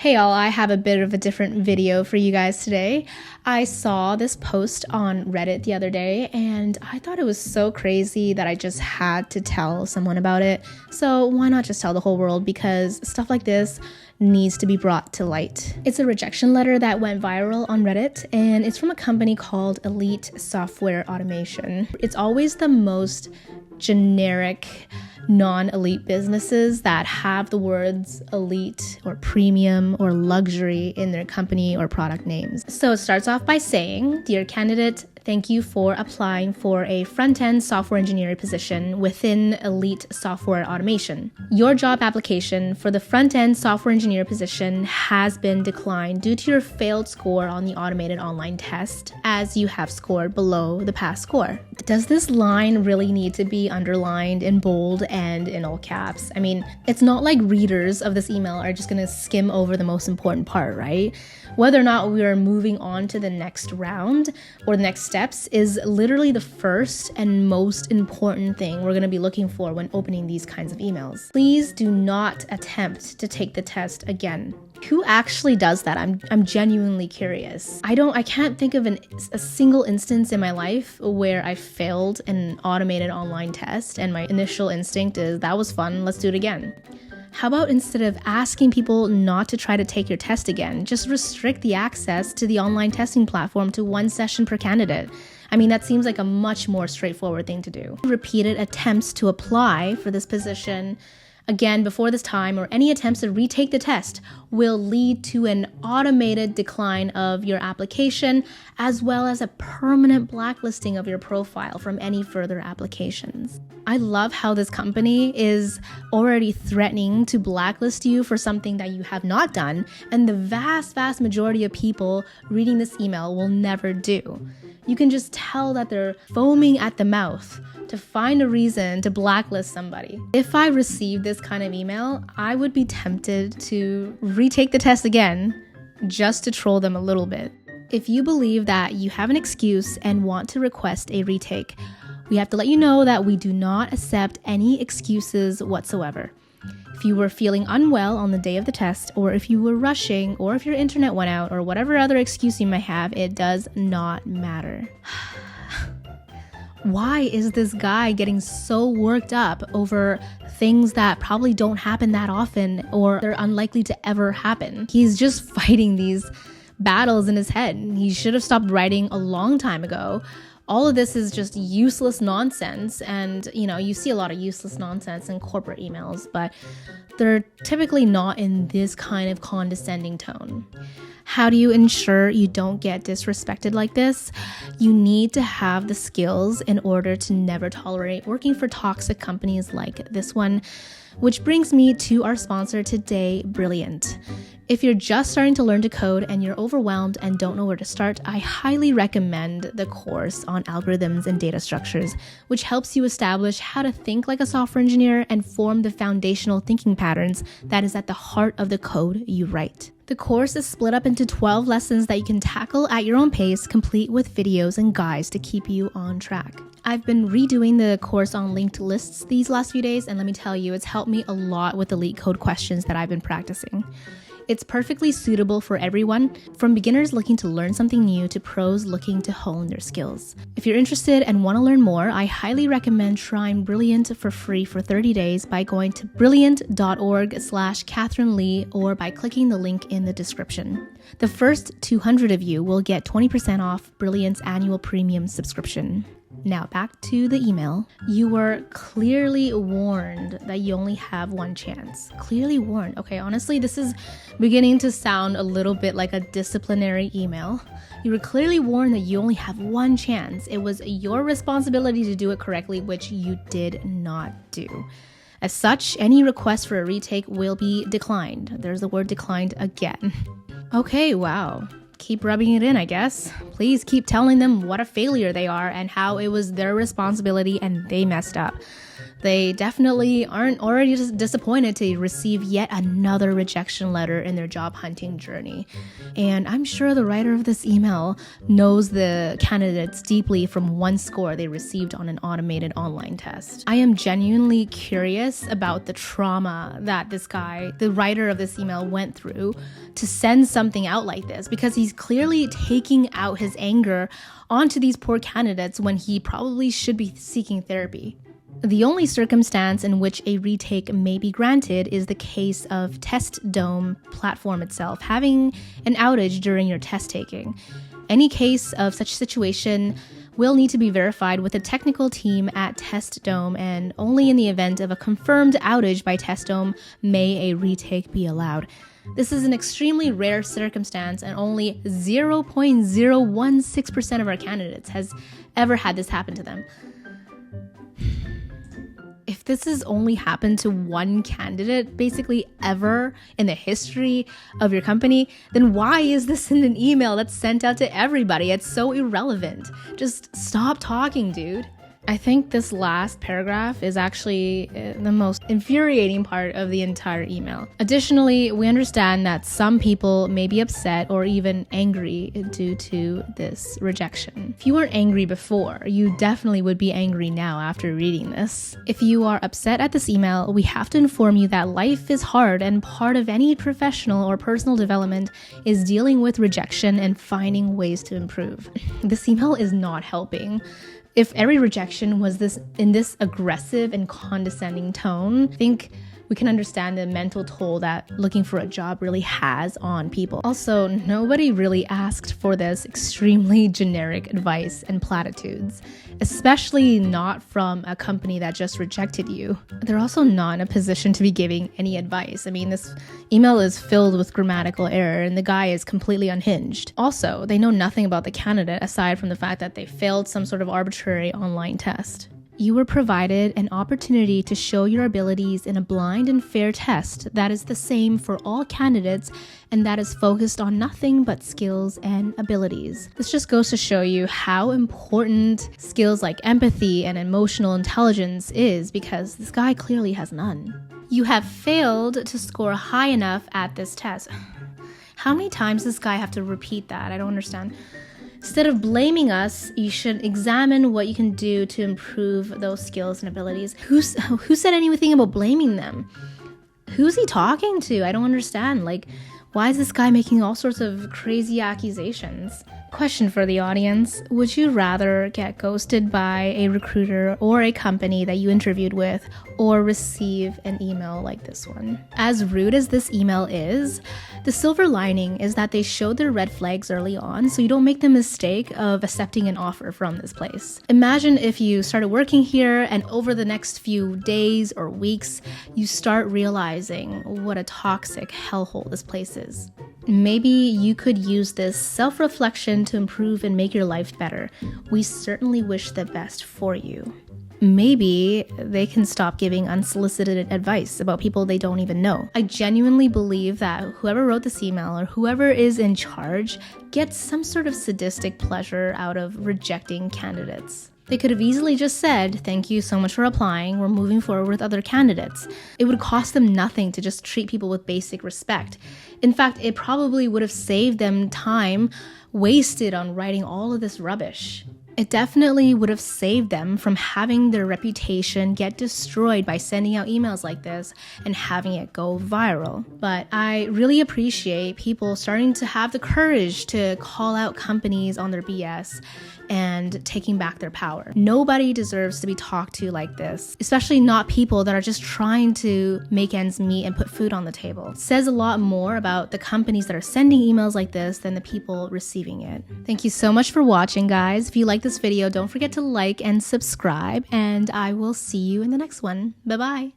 Hey y'all, I have a bit of a different video for you guys today. I saw this post on Reddit the other day and I thought it was so crazy that I just had to tell someone about it. So why not just tell the whole world, because stuff like this needs to be brought to light. It's a rejection letter that went viral on Reddit, and it's from a company called Elite Software Automation. It's always the most generic non-elite businesses that have the words elite or premium or luxury in their company or product names. So it starts off by saying, "Dear candidate, thank you for applying for a front-end software engineering position within Elite Software Automation. Your job application for the front-end software engineer position has been declined due to your failed score on the automated online test, as you have scored below the pass score." Does this line really need to be underlined in bold and in all caps? I mean, it's not like readers of this email are just gonna skim over the most important part, right? Whether or not we are moving on to the next round or the next steps is literally the first and most important thing we're going to be looking for when opening these kinds of emails. Please do not attempt to take the test again. Who actually does that? I'm genuinely curious. I can't think of a single instance in my life where I failed an automated online test and my initial instinct is, that was fun, let's do it again. How about instead of asking people not to try to take your test again, just restrict the access to the online testing platform to 1 session per candidate? I mean, that seems like a much more straightforward thing to do. Repeated attempts to apply for this position again before this time, or any attempts to retake the test, will lead to an automated decline of your application, as well as a permanent blacklisting of your profile from any further applications. I love how this company is already threatening to blacklist you for something that you have not done, and the vast majority of people reading this email will never do. You can just tell that they're foaming at the mouth to find a reason to blacklist somebody. If I received this kind of email, I would be tempted to retake the test again just to troll them a little bit. If you believe that you have an excuse and want to request a retake, we have to let you know that we do not accept any excuses whatsoever. If you were feeling unwell on the day of the test, or if you were rushing, or if your internet went out, or whatever other excuse you might have, it does not matter. Why is this guy getting so worked up over things that probably don't happen that often, or they're unlikely to ever happen? He's just fighting these battles in his head. He should have stopped writing a long time ago. All of this is just useless nonsense, and you see a lot of useless nonsense in corporate emails, but they're typically not in this kind of condescending tone. How do you ensure you don't get disrespected like this? You need to have the skills in order to never tolerate working for toxic companies like this one. Which brings me to our sponsor today, Brilliant. If you're just starting to learn to code and you're overwhelmed and don't know where to start, I highly recommend the course on algorithms and data structures, which helps you establish how to think like a software engineer and form the foundational thinking patterns that is at the heart of the code you write. The course is split up into 12 lessons that you can tackle at your own pace, complete with videos and guides to keep you on track. I've been redoing the course on linked lists these last few days, and let me tell you, it's helped me a lot with the leak code questions that I've been practicing. It's perfectly suitable for everyone, from beginners looking to learn something new to pros looking to hone their skills. If you're interested and want to learn more, I highly recommend trying Brilliant for free for 30 days by going to brilliant.org/Catherine Lee or by clicking the link in the description. The first 200 of you will get 20% off Brilliant's annual premium subscription. Now back to the email. You were clearly warned that you only have one chance. Clearly warned. Okay, honestly, this is beginning to sound a little bit like a disciplinary email. You were clearly warned that you only have one chance. It was your responsibility to do it correctly, which you did not do. As such, any request for a retake will be declined. There's the word declined again. Okay, wow. Keep rubbing it in, I guess. Please keep telling them what a failure they are and how it was their responsibility and they messed up. They definitely aren't already just disappointed to receive yet another rejection letter in their job hunting journey. And I'm sure the writer of this email knows the candidates deeply from one score they received on an automated online test. I am genuinely curious about the trauma that this guy, the writer of this email, went through to send something out like this, because he's clearly taking out his anger onto these poor candidates when he probably should be seeking therapy. The only circumstance in which a retake may be granted is the case of Test Dome platform itself having an outage during your test taking. Any case of such situation will need to be verified with the technical team at Test Dome, and only in the event of a confirmed outage by Test Dome may a retake be allowed. This is an extremely rare circumstance, and only 0.016% of our candidates has ever had this happen to them. If this has only happened to one candidate, basically ever in the history of your company, then why is this in an email that's sent out to everybody? It's so irrelevant. Just stop talking, dude. I think this last paragraph is actually the most infuriating part of the entire email. Additionally, we understand that some people may be upset or even angry due to this rejection. If you weren't angry before, you definitely would be angry now after reading this. If you are upset at this email, we have to inform you that life is hard, and part of any professional or personal development is dealing with rejection and finding ways to improve. This email is not helping. If every rejection was in this aggressive and condescending tone, I think we can understand the mental toll that looking for a job really has on people. Also, nobody really asked for this extremely generic advice and platitudes, especially not from a company that just rejected you. They're also not in a position to be giving any advice. I mean, this email is filled with grammatical error and the guy is completely unhinged. Also, they know nothing about the candidate aside from the fact that they failed some sort of arbitrary online test. You were provided an opportunity to show your abilities in a blind and fair test that is the same for all candidates and that is focused on nothing but skills and abilities. This just goes to show you how important skills like empathy and emotional intelligence is, because this guy clearly has none. You have failed to score high enough at this test. How many times does this guy have to repeat that? I don't understand. Instead of blaming us, you should examine what you can do to improve those skills and abilities. Who said anything about blaming them? Who's he talking to? I don't understand. Like, why is this guy making all sorts of crazy accusations? Question for the audience. Would you rather get ghosted by a recruiter or a company that you interviewed with, or receive an email like this one? As rude as this email is, the silver lining is that they showed their red flags early on, so you don't make the mistake of accepting an offer from this place. Imagine if you started working here and over the next few days or weeks, you start realizing what a toxic hellhole this place is. Maybe you could use this self-reflection to improve and make your life better. We certainly wish the best for you. Maybe they can stop giving unsolicited advice about people they don't even know. I genuinely believe that whoever wrote this email or whoever is in charge gets some sort of sadistic pleasure out of rejecting candidates. They could have easily just said, "Thank you so much for applying, we're moving forward with other candidates." It would cost them nothing to just treat people with basic respect. In fact, it probably would have saved them time wasted on writing all of this rubbish. It definitely would have saved them from having their reputation get destroyed by sending out emails like this and having it go viral. But I really appreciate people starting to have the courage to call out companies on their BS and taking back their power. Nobody deserves to be talked to like this, especially not people that are just trying to make ends meet and put food on the table. It says a lot more about the companies that are sending emails like this than the people receiving it. Thank you so much for watching, guys. If you like this video, don't forget to like and subscribe, and I will see you in the next one. Bye-bye.